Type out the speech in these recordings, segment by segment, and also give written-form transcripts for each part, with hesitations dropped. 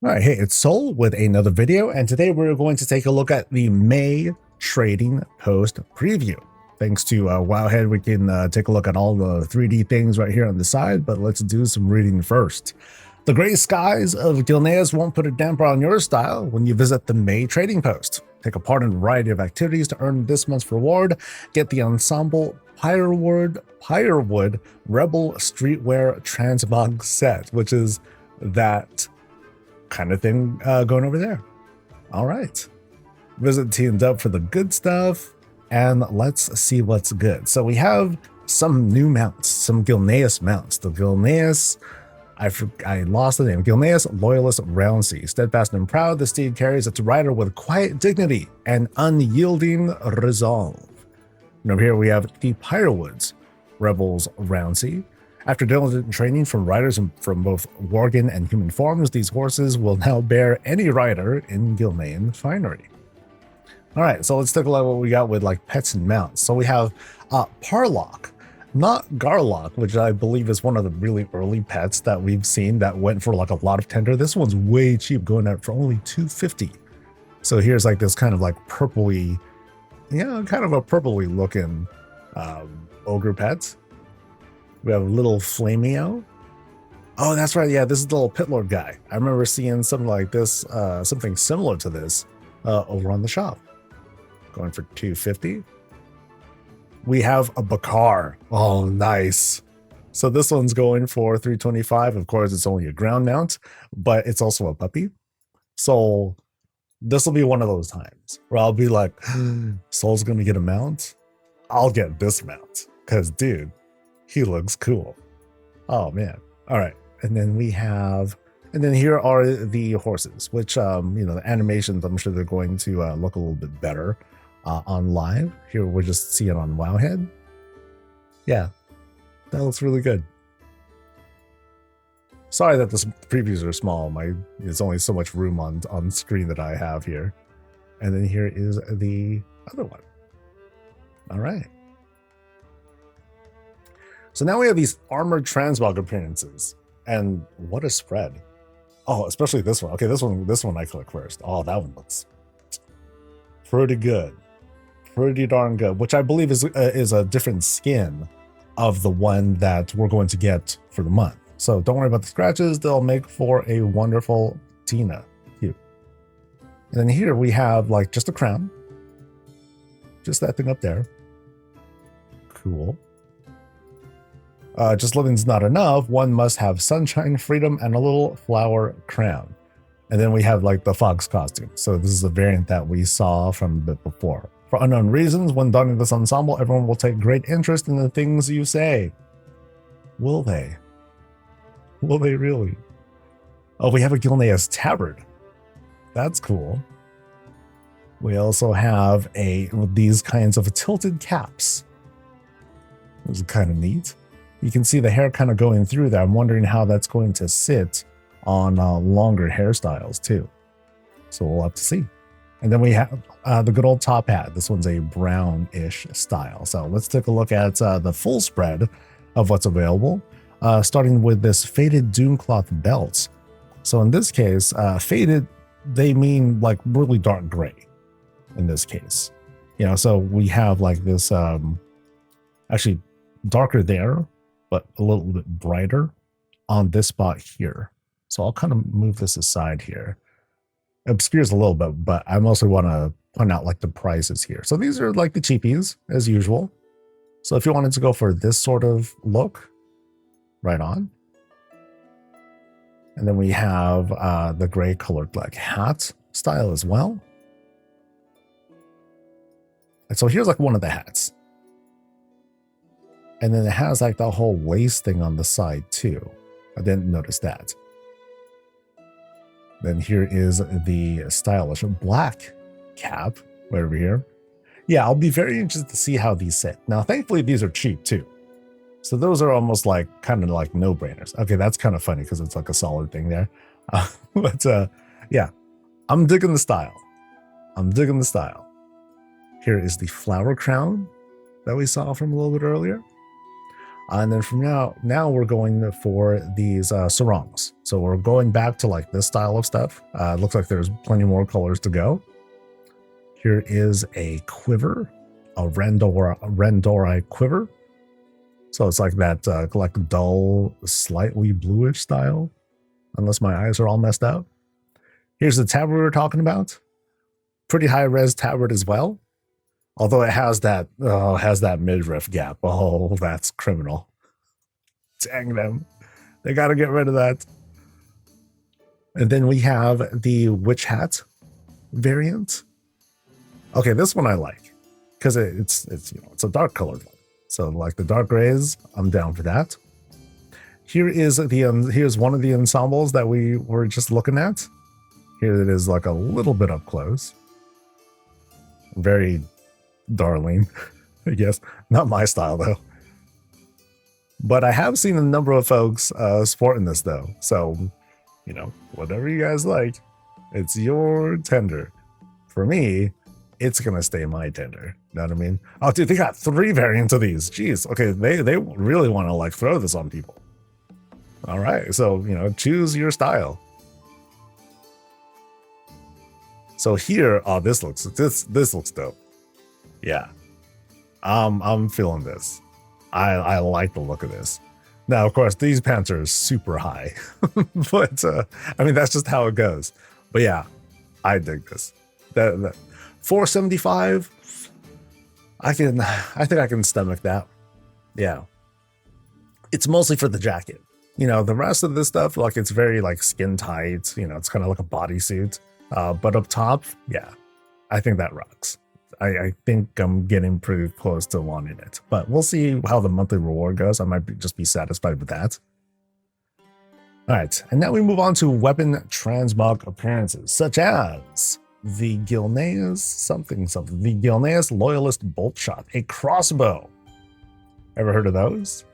All right, hey, it's Soul with another video, and today we're going to take a look at the May trading post preview. Thanks to Wowhead, we can take a look at all the 3D things right here on the side, but let's do some reading first. The gray skies of Gilneas won't put a damper on your style when you visit the May trading post. Take a part in a variety of activities to earn this month's reward. Get the Ensemble Pyrewood Rebel Streetwear Transmog set, which is that kind of thing going over there. All right. Visit Teamed Up for the good stuff, and let's see what's good. So we have some new mounts, some Gilneas mounts. The Gilneas, I lost the name. Gilneas Loyalist Roundsea. Steadfast and proud, the steed carries its rider with quiet dignity and unyielding resolve. And over here we have the Pyrewoods Rebels Roundsea. After diligent training from riders from both Worgen and human forms, these horses will now bear any rider in Gilnean finery. All right, so let's take a look at what we got with like pets and mounts. So we have Parlock, not Garlock, which I believe is one of the really early pets that we've seen that went for like a lot of tender. This one's way cheap, going out for only $250. So here's like this kind of like purpley, kind of a purpley looking ogre pet. We have little Flameo. Oh, that's right. Yeah, this is the little pit lord guy. I remember seeing something like this, something similar to this over on the shop. Going for $250. We have a Bakar. Oh, nice. So this one's going for $325. Of course, it's only a ground mount, but it's also a puppy. So this will be one of those times where I'll be like, Soul's going to get a mount. I'll get this mount because, dude, he looks cool. Oh man. All right. And then we have, and then here are the horses, which, the animations, I'm sure they're going to look a little bit better on live. Here we're just seeing it on Wowhead. Yeah, that looks really good. Sorry that the previews are small. There's only so much room on screen that I have here. And then here is the other one. All right. So now we have these armored transmog appearances, and what a spread. Oh, especially this one. Okay, this one I click first. Oh, that one looks pretty good. Pretty darn good, which I believe is a different skin of the one that we're going to get for the month. So don't worry about the scratches. They'll make for a wonderful Tina. Cute. And then here we have like just a crown. Just that thing up there. Cool. Just living's not enough. One must have sunshine, freedom, and a little flower crown. And then we have like the fox costume. So this is a variant that we saw from a bit before. For unknown reasons, when donning this ensemble, everyone will take great interest in the things you say. Will they? Will they really? Oh, we have a Gilneas tabard. That's cool. We also have these kinds of tilted caps. This is kind of neat. You can see the hair kind of going through there. I'm wondering how that's going to sit on longer hairstyles too. So we'll have to see. And then we have the good old top hat. This one's a brownish style. So let's take a look at the full spread of what's available, starting with this faded Doomcloth belt. So in this case, faded, they mean like really dark gray in this case. So we have like this actually darker there, but a little bit brighter on this spot here. So I'll kind of move this aside here. It obscures a little bit, but I mostly want to point out like the prices here. So these are like the cheapies as usual. So if you wanted to go for this sort of look, right on. And then we have the gray colored like hat style as well. And so here's like one of the hats. And then it has like the whole lace thing on the side too. I didn't notice that. Then here is the stylish black cap right over here. Yeah, I'll be very interested to see how these sit. Now, thankfully, these are cheap too. So those are almost like kind of like no-brainers. Okay, that's kind of funny because it's like a solid thing there. But yeah, I'm digging the style. I'm digging the style. Here is the flower crown that we saw from a little bit earlier. And then from now we're going for these sarongs. So we're going back to like this style of stuff. Looks like there's plenty more colors to go. Here is a quiver, a Randori quiver. So it's like that like dull, slightly bluish style, unless my eyes are all messed up. Here's the tabard we were talking about. Pretty high res tabard as well. Although it has that midriff gap. Oh, that's criminal. Dang them. They got to get rid of that. And then we have the witch hat variant. Okay, this one I like because it's a dark colored one. So like the dark grays, I'm down for that. Here's one of the ensembles that we were just looking at. Here it is like a little bit up close. Very darling, I guess. Not my style though. But I have seen a number of folks sporting this though. So, whatever you guys like, it's your tender. For me, it's gonna stay my tender. You know what I mean? Oh, dude, they got 3 variants of these. Jeez. Okay, they really want to like throw this on people. All right, so choose your style. So here, oh, this looks dope. Yeah, I'm feeling this. I like the look of this. Now, of course, these pants are super high, but I mean that's just how it goes. But yeah, I dig this. That $475. I think I can stomach that. Yeah, it's mostly for the jacket. The rest of this stuff, like it's very like skin tight. It's kind of like a bodysuit. But up top, yeah, I think that rocks. I think I'm getting pretty close to wanting it, but we'll see how the monthly reward goes. I might just be satisfied with that. All right, and now we move on to weapon transmog appearances, such as the Gilneas the Gilneas Loyalist Bolt Shot, a crossbow. Ever heard of those?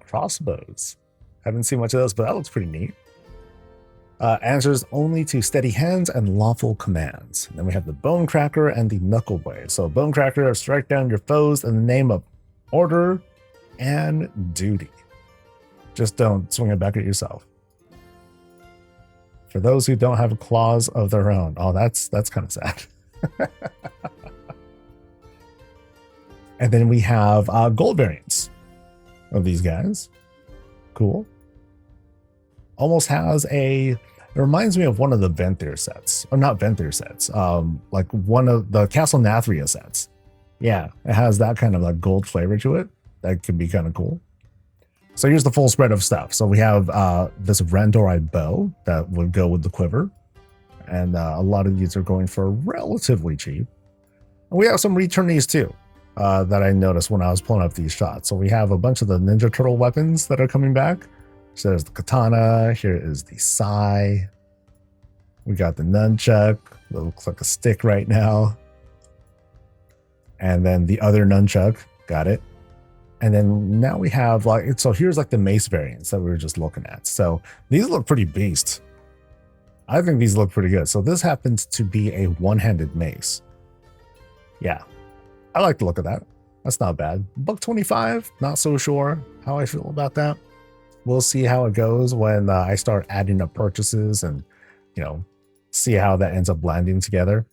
Crossbows. Haven't seen much of those, but that looks pretty neat. Answers only to steady hands and lawful commands. And then we have the Bone Cracker and the Knuckle Blade. So Bone Cracker, strike down your foes in the name of order and duty. Just don't swing it back at yourself. For those who don't have claws of their own. Oh, that's kind of sad. And then we have gold variants of these guys. Cool. Almost has it reminds me of one of the Venthir sets, or not Venthir sets, like one of the Castle Nathria sets. Yeah, it has that kind of like gold flavor to it. That could be kind of cool. So here's the full spread of stuff. So we have this Randori bow that would go with the quiver. And a lot of these are going for relatively cheap. And we have some returnees too that I noticed when I was pulling up these shots. So we have a bunch of the Ninja Turtle weapons that are coming back. So there's the katana. Here is the sai. We got the nunchuck. That looks like a stick right now. And then the other nunchuck. Got it. And then now we have so here's like the mace variants that we were just looking at. So these look pretty beast. I think these look pretty good. So this happens to be a one-handed mace. Yeah, I like the look of that. That's not bad. $125. Not so sure how I feel about that. We'll see how it goes when I start adding up purchases and, see how that ends up landing together.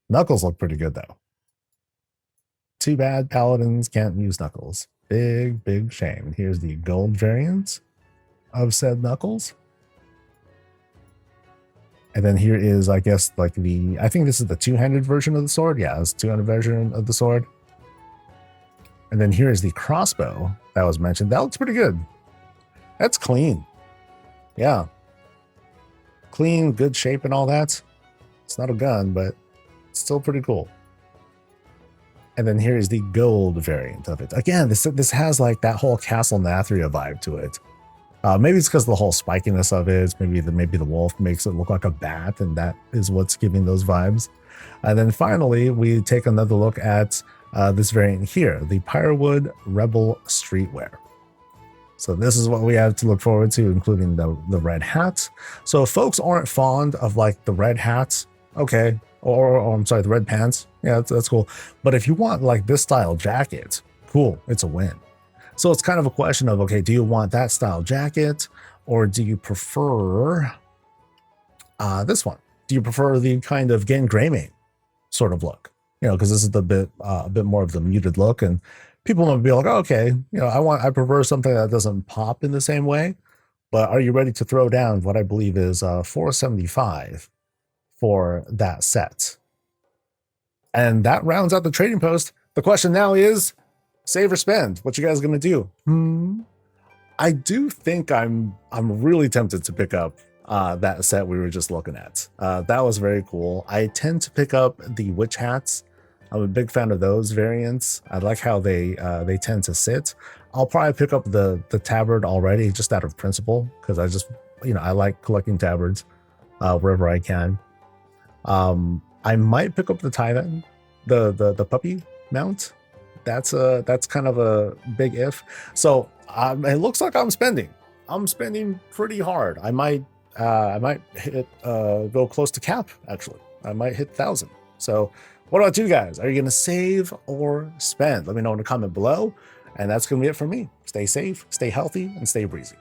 Knuckles look pretty good though. Too bad paladins can't use Knuckles. Big shame. Here's the gold variant of said Knuckles. And then here is, I guess, I think this is the two-handed version of the sword. Yeah, it's two-handed version of the sword. And then here is the crossbow that was mentioned. That looks pretty good. That's clean. Yeah. Clean, good shape and all that. It's not a gun, but it's still pretty cool. And then here is the gold variant of it. Again, this has like that whole Castle Nathria vibe to it. Maybe it's because of the whole spikiness of it. Maybe the wolf makes it look like a bat, and that is what's giving those vibes. And then finally, we take another look at this variant here, the Pyrewood Rebel Streetwear. So this is what we have to look forward to, including the red hat. So if folks aren't fond of like the red hats, okay, or I'm sorry, the red pants, yeah, that's cool. But if you want like this style jacket, cool, it's a win. So it's kind of a question of, okay, do you want that style jacket, or do you prefer this one? Do you prefer the kind of Gen Greymane sort of look? You know, because this is a bit more of the muted look, and people might be like, oh, okay, you know, I prefer something that doesn't pop in the same way. But are you ready to throw down what I believe is $475 for that set? And that rounds out the trading post. The question now is, save or spend? What you guys gonna do? I do think I'm really tempted to pick up that set we were just looking at. That was very cool. I tend to pick up the witch hats. I'm a big fan of those variants. I like how they tend to sit. I'll probably pick up the tabard already, just out of principle, because I just, you know, I like collecting tabards wherever I can. I might pick up the Tyrant, the puppy mount. That's kind of a big if. So it looks like I'm spending pretty hard. I might hit go close to cap, actually. I might hit 1,000. So what about you guys? Are you gonna save or spend? Let me know in the comment below. And that's gonna be it for me. Stay safe, stay healthy, and stay breezy.